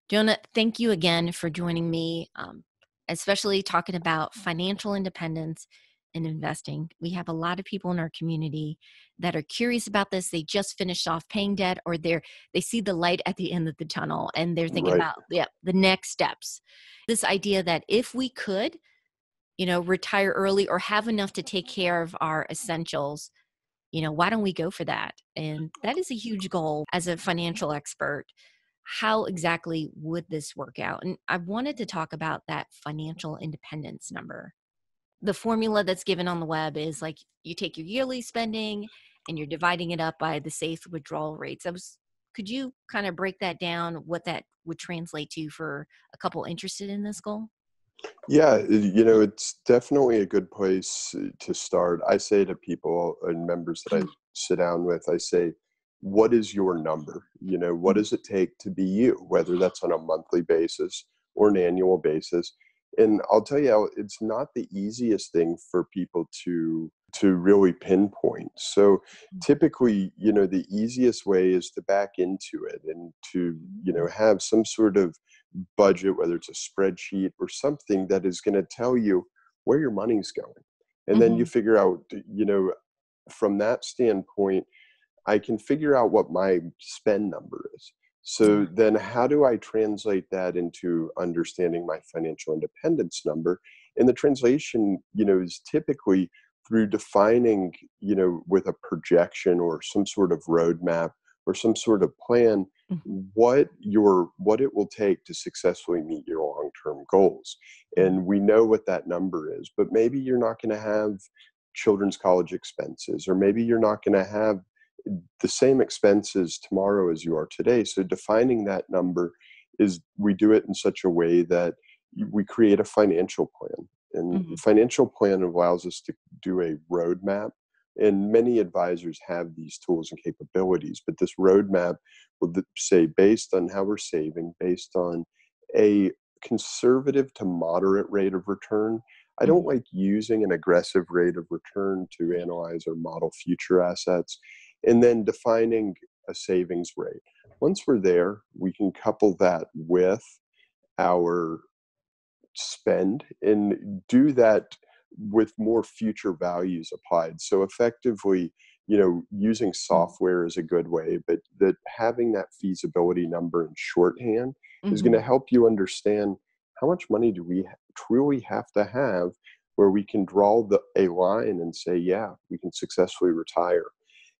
Jonah, thank you again for joining me, especially talking about financial independence and investing. We have a lot of people in our community that are curious about this. They just finished off paying debt, or they see the light at the end of the tunnel, and they're thinking Right. about the next steps. This idea that if we could, retire early or have enough to take care of our essentials, why don't we go for that? And that is a huge goal as a financial expert. How exactly would this work out? And I wanted to talk about that financial independence number. The formula that's given on the web is like you take your yearly spending and you're dividing it up by the safe withdrawal rates. Could you kind of break that down, what that would translate to for a couple interested in this goal? Yeah, it's definitely a good place to start. I say to people and members that I sit down with, I say, what is your number? What does it take to be you, whether that's on a monthly basis or an annual basis? And I'll tell you, it's not the easiest thing for people to really pinpoint. So typically, the easiest way is to back into it and to, have some sort of budget, whether it's a spreadsheet or something that is going to tell you where your money's going. And then you Mhm. figure out, from that standpoint, I can figure out what my spend number is. So Yeah. then how do I translate that into understanding my financial independence number? And the translation, is typically through defining, with a projection or some sort of roadmap or some sort of plan, Mhm. what it will take to successfully meet your long-term goals. Mhm. And we know what that number is, but maybe you're not going to have children's college expenses, or maybe you're not going to have the same expenses tomorrow as you are today. So defining that number is, we do it in such a way that we create a financial plan. And the Mhm. financial plan allows us to do a roadmap. And many advisors have these tools and capabilities, but this roadmap will say, based on how we're saving, based on a conservative to moderate rate of return. I don't Mhm. like using an aggressive rate of return to analyze or model future assets, and then defining a savings rate. Once we're there, we can couple that with our spend and do that with more future values applied. So effectively, using Mhm. software is a good way, but that having that feasibility number in shorthand is going to Mhm. help you understand how much money do we truly have to have, where we can draw a line and say, yeah, we can successfully retire.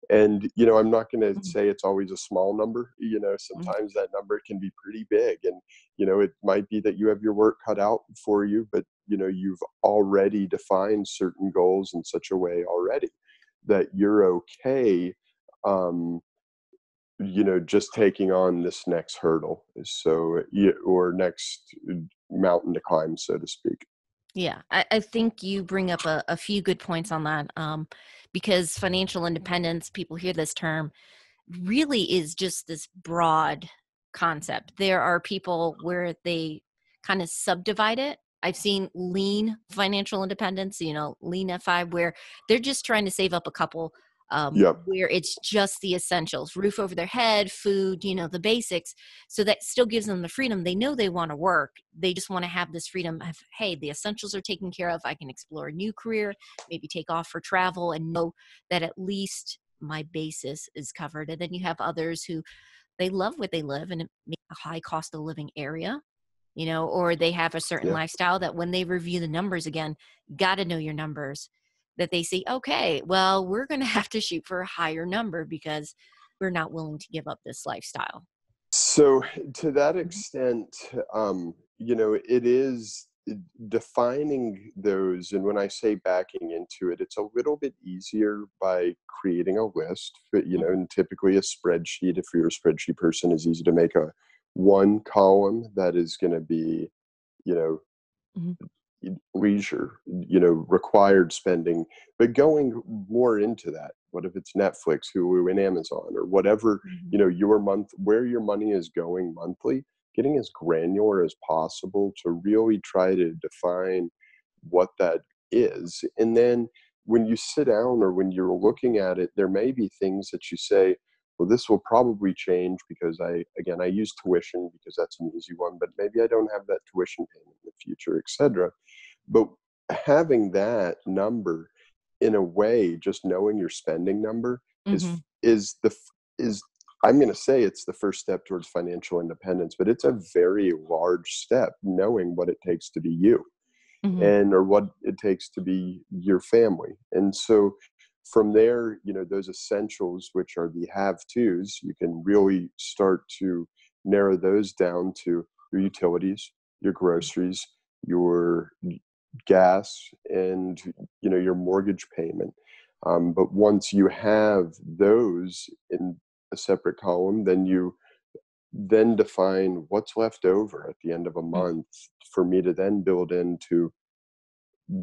And, I'm not going to Mhm. say it's always a small number. Mhm. Sometimes that number can be pretty big. And, it might be that you have your work cut out for you, but, you've already defined certain goals in such a way already that you're okay, um, just taking on this next hurdle. So, or next mountain to climb, so to speak. Yeah, I think you bring up a few good points on that, because financial independence, people hear this term, really is just this broad concept. There are people where they kind of subdivide it. I've seen lean financial independence, lean FI, where they're just trying to save up a couple, Yep. where it's just the essentials, roof over their head, food, the basics. So that still gives them the freedom. They know they want to work. They just want to have this freedom of, hey, the essentials are taken care of. I can explore a new career, maybe take off for travel, and know that at least my basis is covered. And then you have others who they love what they live in a high cost of living area, or they have a certain Yeah. lifestyle that when they review the numbers again, got to know your numbers, that they see, okay, well, we're going to have to shoot for a higher number because we're not willing to give up this lifestyle. So to that Mhm. extent, it is defining those. And when I say backing into it, it's a little bit easier by creating a list, but, Mhm. and typically a spreadsheet, if you're a spreadsheet person, is easy to make a one column that is going to be, you know, Mhm. leisure, required spending, but going more into that. What if it's Netflix, Hulu, and Amazon, or whatever, Mhm. your month, where your money is going monthly, getting as granular as possible to really try to define what that is. And then when you sit down or when you're looking at it, there may be things that you say, well, this will probably change because I use tuition because that's an easy one, but maybe I don't have that tuition payment in the future, etc. But having that number, in a way, just knowing your spending number is Mhm. is the is I'm going to say it's the first step towards financial independence, but it's a very large step, knowing what it takes to be you, Mhm. and or what it takes to be your family. And so from there, those essentials, which are the have tos, you can really start to narrow those down to your utilities, your groceries, your gas, and your mortgage payment. But once you have those in a separate column, then you then define what's left over at the end of a Mm. month for me to then build in to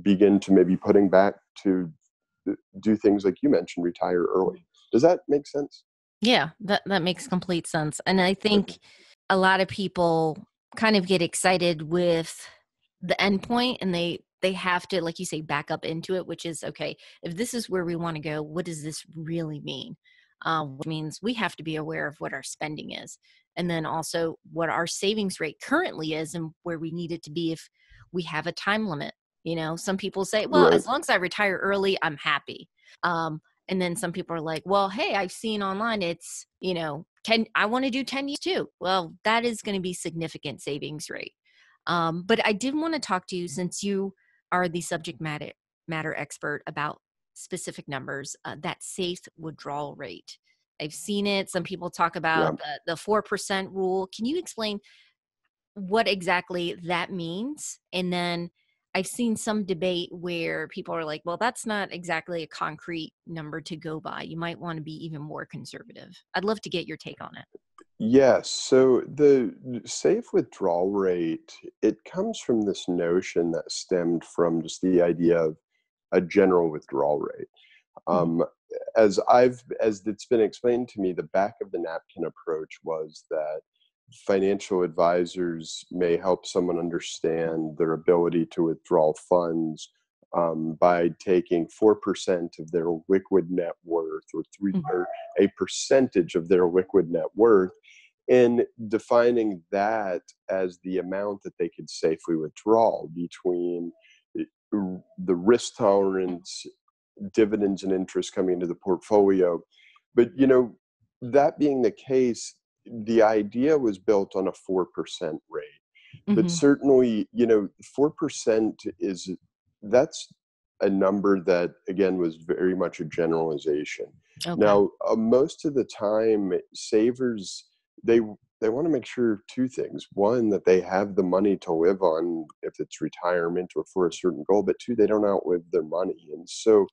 begin to maybe putting back to do things like you mentioned, retire early. Does that make sense? Yeah, that makes complete sense. And I Okay. think a lot of people kind of get excited with the end point, and they have to, like you say, back up into it, which is okay. If this is where we want to go, what does this really mean? Which means we have to be aware of what our spending is, and then also what our savings rate currently is, and where we need it to be if we have a time limit. Some people say, "Well, Right. as long as I retire early, I'm happy." Um, and then some people are like, well, hey, I've seen online it's, 10, I want to do 10 years too. Well, that is going to be significant savings rate. But I did want to talk to you, since you are the subject matter expert, about specific numbers, that safe withdrawal rate. I've seen it. Some people talk Yeah. about the 4% rule. Can you explain what exactly that means? And then I've seen some debate where people are like, well, that's not exactly a concrete number to go by. You might want to be even more conservative. I'd love to get your take on it. Yes. So the safe withdrawal rate, it comes from this notion that stemmed from just the idea of a general withdrawal rate. Mhm. Um, as it's been explained to me, the back of the napkin approach was that financial advisors may help someone understand their ability to withdraw funds by taking 4% of their liquid net worth, Mhm. or a percentage of their liquid net worth, and defining that as the amount that they could safely withdraw between the risk tolerance, dividends and interest coming into the portfolio. But that being the case, the idea was built on a 4% rate. But Mhm. certainly, 4% that's a number that, again, was very much a generalization. Okay. Now, most of the time, savers, they they want to make sure two things: one, that they have the money to live on if it's retirement or for a certain goal; but two, they don't outlive their money. And so,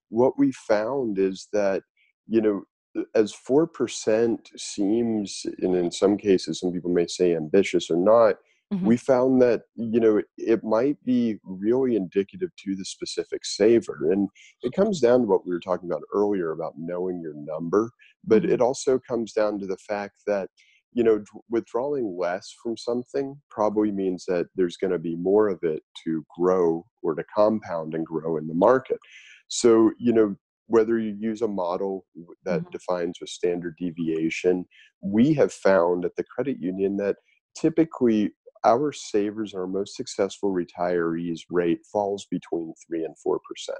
what we found is that, you know, as 4% seems, and in some cases, some people may say ambitious or not, Mhm. we found that, it might be really indicative to the specific saver. And it comes down to what we were talking about earlier about knowing your number, but it Mhm. also comes down to the fact that, withdrawing less from something probably means that there's going to be more of it to grow or to compound and grow in the market. So, whether you use a model that Mhm. defines a standard deviation, we have found at the credit union that typically our savers, our most successful retirees rate falls between 3 and 4%.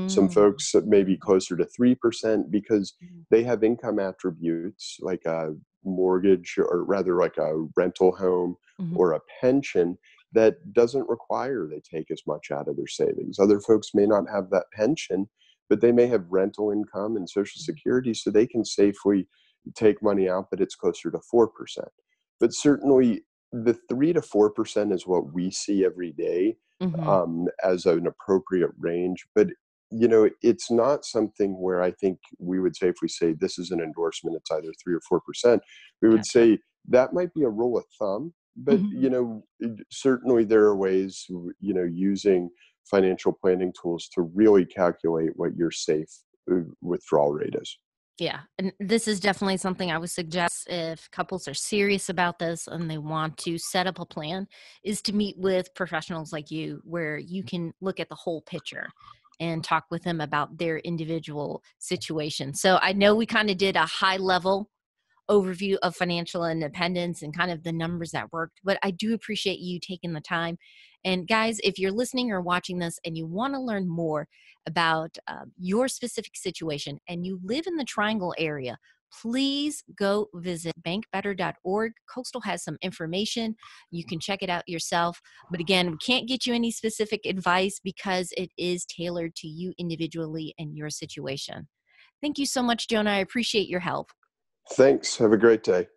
Some Mm. folks may be closer to 3% because Mhm. they have income attributes like a mortgage, or rather like a rental home Mhm. or a pension, that doesn't require they take as much out of their savings. Other folks may not have that pension, but they may have rental income and Social Security, so they can safely take money out, but it's closer to 4%. But certainly, the 3 to 4% is what we see every day Mhm. as an appropriate range. But it's not something where I think we would say, if we say this is an endorsement, it's either 3 or 4%. We would Gotcha. say that might be a rule of thumb. But Mhm. certainly there are ways, using financial planning tools to really calculate what your safe withdrawal rate is. Yeah, and this is definitely something I would suggest if couples are serious about this and they want to set up a plan, is to meet with professionals like you, where you can look at the whole picture. and talk with them about their individual situation. So I know we kind of did a high level overview of financial independence and kind of the numbers that worked, but I do appreciate you taking the time. And guys, if you're listening or watching this and you want to learn more about your specific situation and you live in the Triangle area, please go visit bankbetter.org. Coastal has some information. You can check it out yourself. But again, we can't get you any specific advice because it is tailored to you individually and your situation. Thank you so much, Jonah. I appreciate your help. Thanks. Have a great day.